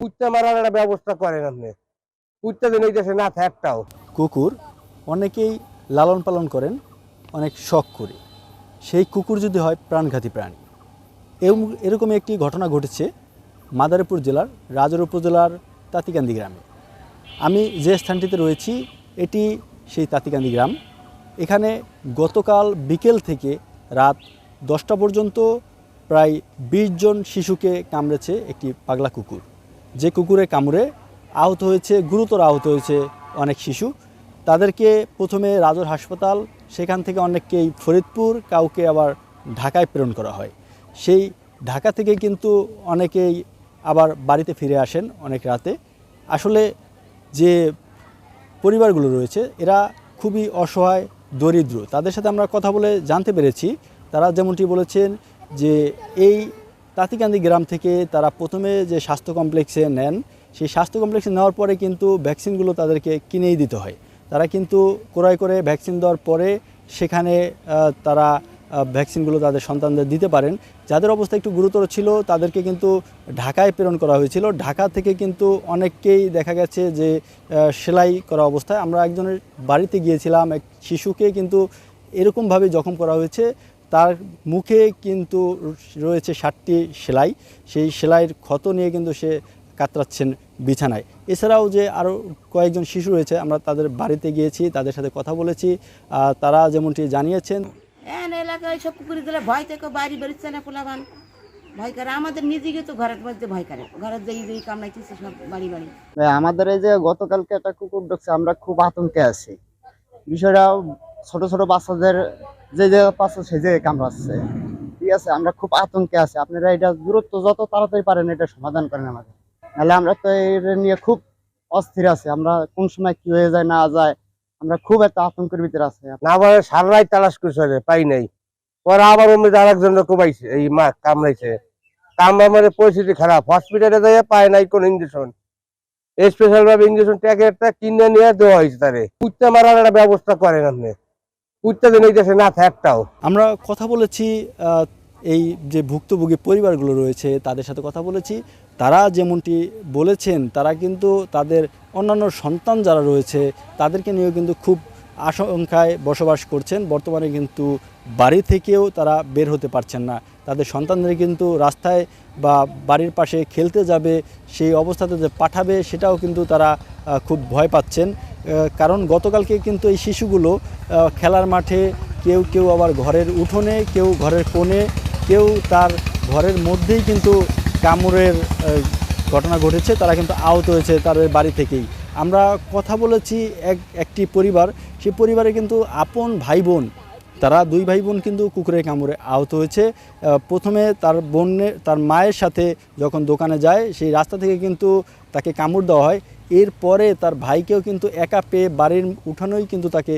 কুত্তা মারার একটা ব্যবস্থা করেন আপনি। কুত্তা যেন এই দেশে না থাকটাও। কুকুর অনেকেই লালন পালন করেন অনেক শখ করে। সেই কুকুর যদি হয় প্রাণঘাতী প্রাণী। এরকম একটি ঘটনা ঘটেছে মাদারীপুর জেলার রাজৌর উপজেলার তাঁতিকান্দি গ্রামে। আমি যে স্থানটিতে রয়েছি এটি সেই তাঁতিকান্দি গ্রাম। এখানে গতকাল বিকেল থেকে রাত 10টা পর্যন্ত প্রায় 20 জন শিশুকে কামড়েছে একটি পাগলা কুকুর। যে কুকুরে কামড়ে আহত হয়েছে, গুরুতর আহত হয়েছে অনেক শিশু। তাদেরকে প্রথমে রাজৌর হাসপাতাল, সেখান থেকে অনেককেই ফরিদপুর, কাউকে আবার ঢাকায় প্রেরণ করা হয়। সেই ঢাকা থেকে কিন্তু অনেকেই আবার বাড়িতে ফিরে আসেন অনেক রাতে। আসলে যে পরিবারগুলো রয়েছে এরা খুবই অসহায়, দরিদ্র। তাদের সাথে আমরা কথা বলে জানতে পেরেছি, তারা যেমনটি বলেছেন যে এই তাঁতিকান্দি গ্রাম থেকে তারা প্রথমে যে স্বাস্থ্য কমপ্লেক্সে নেন, সেই স্বাস্থ্য কমপ্লেক্সে নেওয়ার পরে কিন্তু ভ্যাকসিনগুলো তাদেরকে কিনেই দিতে হয়। তারা কিন্তু ক্রয় করে ভ্যাকসিন দেওয়ার পরে সেখানে তারা ভ্যাকসিনগুলো তাদের সন্তানদের দিতে পারেন। যাদের অবস্থা একটু গুরুতর ছিল তাদেরকে কিন্তু ঢাকায় প্রেরণ করা হয়েছিল। ঢাকা থেকে কিন্তু অনেককেই দেখা গেছে যে সেলাই করা অবস্থায়। আমরা একজনের বাড়িতে গিয়েছিলাম, এক শিশুকে কিন্তু এরকমভাবে জখম করা হয়েছে। তার মুখে কিন্তু রয়েছে 60টি সেলাই। সেই সেলাইয়ের ক্ষত নিয়ে কিন্তু সে কাতরাচ্ছেন বিছানায়। এছাড়াও যে আরও কয়েকজন শিশু রয়েছে, আমরা তাদের বাড়িতে গিয়েছি, তাদের সাথে কথা বলেছি। তারা যেমনটি জানিয়েছেন, এলাকায় সব কুকুরি দিলে ভয় থেকে বাড়ি বেরোচ্ছে না, পোলাবান ভয় করে। আমাদের নিজেকে তো ঘরের মধ্যে ভয় করে, ঘরের যেই কামড়াইতেছে সব বাড়ি বাড়ি। আমাদের এই যে গতকালকে একটা কুকুর ঢুকছে, আমরা খুব আতঙ্কে আছি। বিষয়টা ছোট ছোট বাচ্চাদের যে পাচ্ছে সেই যে কামড়াচ্ছে, ঠিক আছে, আমরা খুব আতঙ্কে আছি। আপনারা এটা দূরত্ব যত তাড়াতাড়ি পারেন এটা সমাধান করেন আমাদের, নাহলে আমরা তো এটা নিয়ে খুব অস্থির আছি। আমরা কোন সময় কি হয়ে যায় না যায়, আমরা খুব একটা আতঙ্কের ভিতরে আছি। না বলে সারা রাত তালাশ করছে, পাই নাই। পরে আবার অমনি আরেকজন কমাইছে, এই মা কামড়াইছে। কামড়ার পরিস্থিতি খারাপ, হসপিটালে যাই পায় নাই কোন ইঞ্জেকশন। স্পেশাল ভাবে ইঞ্জেকশন প্যাকেটটা কিনে নিয়ে দেওয়া হয়েছে তারে। কুত্তা মারার একটা ব্যবস্থা করেন আপনি। কুত্তা যেন এই দেশে না থাকটাও। আমরা কথা বলেছি এই যে ভুক্তভোগী পরিবারগুলো রয়েছে তাদের সাথে কথা বলেছি। তারা যেমনটি বলেছেন, তারা কিন্তু তাদের অন্যান্য সন্তান যারা রয়েছে তাদেরকে নিয়েও কিন্তু খুব আশঙ্কায় বসবাস করছেন। বর্তমানে কিন্তু বাড়ি থেকেও তারা বের হতে পারছেন না। তাদের সন্তানদের কিন্তু রাস্তায় বা বাড়ির পাশে খেলতে যাবে, সেই অবস্থাতে যে পাঠাবে সেটাও কিন্তু তারা খুব ভয় পাচ্ছেন। কারণ গতকালকে কিন্তু এই শিশুগুলো খেলার মাঠে, কেউ কেউ আবার ঘরের উঠোনে, কেউ ঘরের কোণে, কেউ তার ঘরের মধ্যেই কিন্তু কামড়ের ঘটনা ঘটেছে। তারা কিন্তু আহত হয়েছে তাদের বাড়ি থেকেই। আমরা কথা বলেছি একটি পরিবার, সেই পরিবারে কিন্তু আপন ভাই বোন, তারা 2 ভাই বোন কিন্তু কুকুরের কামড়ে আহত হয়েছে। প্রথমে তার মায়ের সাথে যখন দোকানে যায়, সেই রাস্তা থেকে কিন্তু তাকে কামড় দেওয়া হয়। এরপরে তার ভাইকেও কিন্তু একা পেয়ে বাড়ির উঠানোই কিন্তু তাকে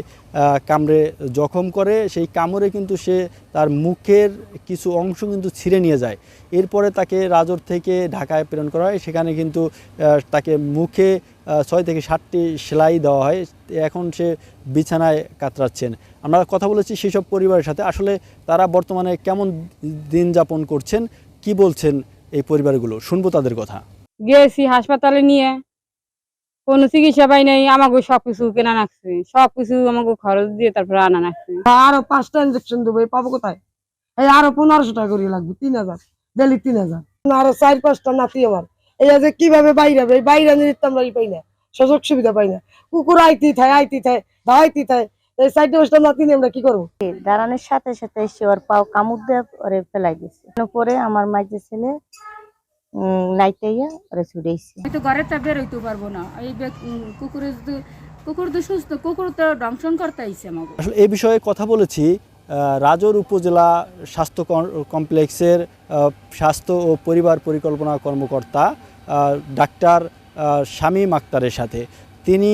কামড়ে জখম করে। সেই কামড়ে কিন্তু সে তার মুখের কিছু অংশ কিন্তু ছিঁড়ে নিয়ে যায়। এরপরে তাকে রাজৌর থেকে ঢাকায় প্রেরণ করা হয়। সেখানে কিন্তু তাকে মুখে 6 থেকে 7টি সেলাই দেওয়া হয়। এখন সে বিছানায় কাতরাচ্ছেন। আমরা কথা বলেছি সেসব পরিবারের সাথে, আসলে তারা বর্তমানে কেমন দিন যাপন করছেন, কি বলছেন এই পরিবারগুলো, শুনবো তাদের কথা। গেছি হাসপাতালে নিয়ে, কোনো চিকিৎসা পাই নাই। আমাকে সবকিছু কেনা রাখছে, সবকিছু আমাকে খরচ দিয়ে তারপরে আনা রাখছে। আরো 5টা ইঞ্জেকশন দেবো, পাবো কোথায়? এই আরো 1500 টাকা করে লাগবে, 3000 ডেলি 3000। আরো 4-5টা নাতি আমার, এই যে কিভাবে বাইরে হবে, এই বাইরে নিতে আমরা পাই না, সুযোগ সুবিধা পাই না। কুকুর আইতি থায় ধাইতি থায়, এই 4-5টা নাতি নিয়ে আমরা কি করবো? দাঁড়ানোর সাথে সাথে এসে ওর পাও কামড় দিয়ে ওরে ফেলাই দিচ্ছে। পরে আমার মাঝে ছেলে নাইতেইয়া ওরে ছুড়েছে। আমি তো ঘরে তা বেরোইতে পারবো না। এই কুকুর তো সুস্থ, কুকুর তো দংশন করতে আইছে আমাকে। আসলে এই বিষয়ে কথা বলেছি রাজৌর উপজেলা স্বাস্থ্য কমপ্লেক্সের স্বাস্থ্য ও পরিবার পরিকল্পনা কর্মকর্তা ডাক্তার শামীম আক্তারের সাথে। তিনি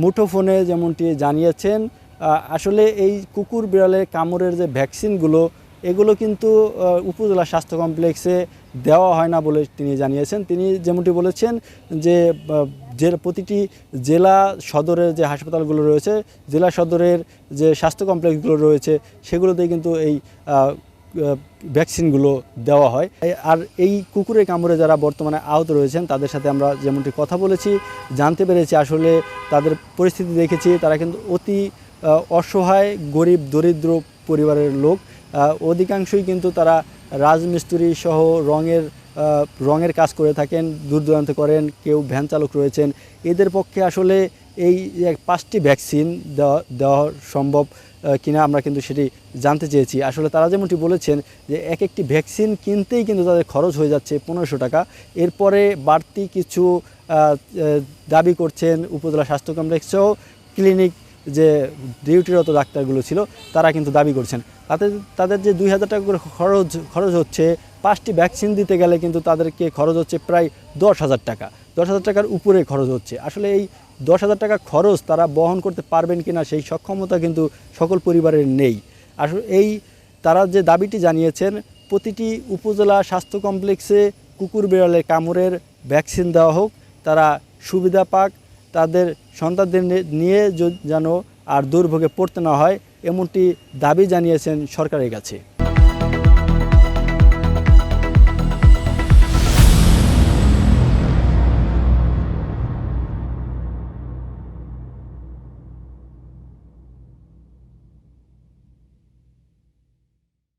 মুঠোফোনে যেমনটি জানিয়েছেন, আসলে এই কুকুর বিড়ালের কামড়ের যে ভ্যাকসিনগুলো, এগুলো কিন্তু উপজেলা স্বাস্থ্য কমপ্লেক্সে দেওয়া হয় না বলে তিনি জানিয়েছেন। তিনি যেমনটি বলেছেন যে প্রতিটি জেলা সদরের যে হাসপাতালগুলো রয়েছে, জেলা সদরের যে স্বাস্থ্য কমপ্লেক্সগুলো রয়েছে, সেগুলোতে কিন্তু এই ভ্যাকসিনগুলো দেওয়া হয়। আর এই কুকুরের কামড়ে যারা বর্তমানে আহত রয়েছেন তাদের সাথে আমরা যেমনটি কথা বলেছি, জানতে পেরেছি আসলে তাদের পরিস্থিতি দেখেছি, তারা কিন্তু অতি অসহায় গরিব দরিদ্র পরিবারের লোক। অধিকাংশই কিন্তু তারা রাজমিস্ত্রি সহ রঙের কাজ করে থাকেন, দূর দূরান্তে করেন, কেউ ভ্যান চালক রয়েছেন। এদের পক্ষে আসলে এই 5টি ভ্যাকসিন দেওয়া সম্ভব কিনা আমরা কিন্তু সেটি জানতে চেয়েছি। আসলে তারা যেমনটি বলেছেন যে একটি ভ্যাকসিন কিনতেই কিন্তু তাদের খরচ হয়ে যাচ্ছে 1500 টাকা। এরপরে বাড়তি কিছু দাবি করছেন উপজেলা স্বাস্থ্য কমপ্লেক্স সহ ক্লিনিক যে ডিউটিরত ডাক্তারগুলো ছিল তারা কিন্তু দাবি করছেন তাদের যে 2000 টাকা করে খরচ হচ্ছে 5টি ভ্যাকসিন দিতে গেলে কিন্তু তাদেরকে খরচ হচ্ছে প্রায় 10,000 টাকা। 10,000 টাকার উপরে খরচ হচ্ছে। আসলে এই 10,000 টাকা খরচ তারা বহন করতে পারবেন কিনা সেই সক্ষমতা কিন্তু সকল পরিবারের নেই। আসলে তারা যে দাবিটি জানিয়েছেন প্রতিটি উপজেলা স্বাস্থ্য কমপ্লেক্সে কুকুর বিড়ালের কামড়ের ভ্যাকসিন দেওয়া হোক, তারা সুবিধা পাক, তাদের সন্তানদের নিয়ে যেন আর দুর্ভোগে পড়তে না হয় এমনটি দাবি জানিয়েছেন সরকারের কাছে।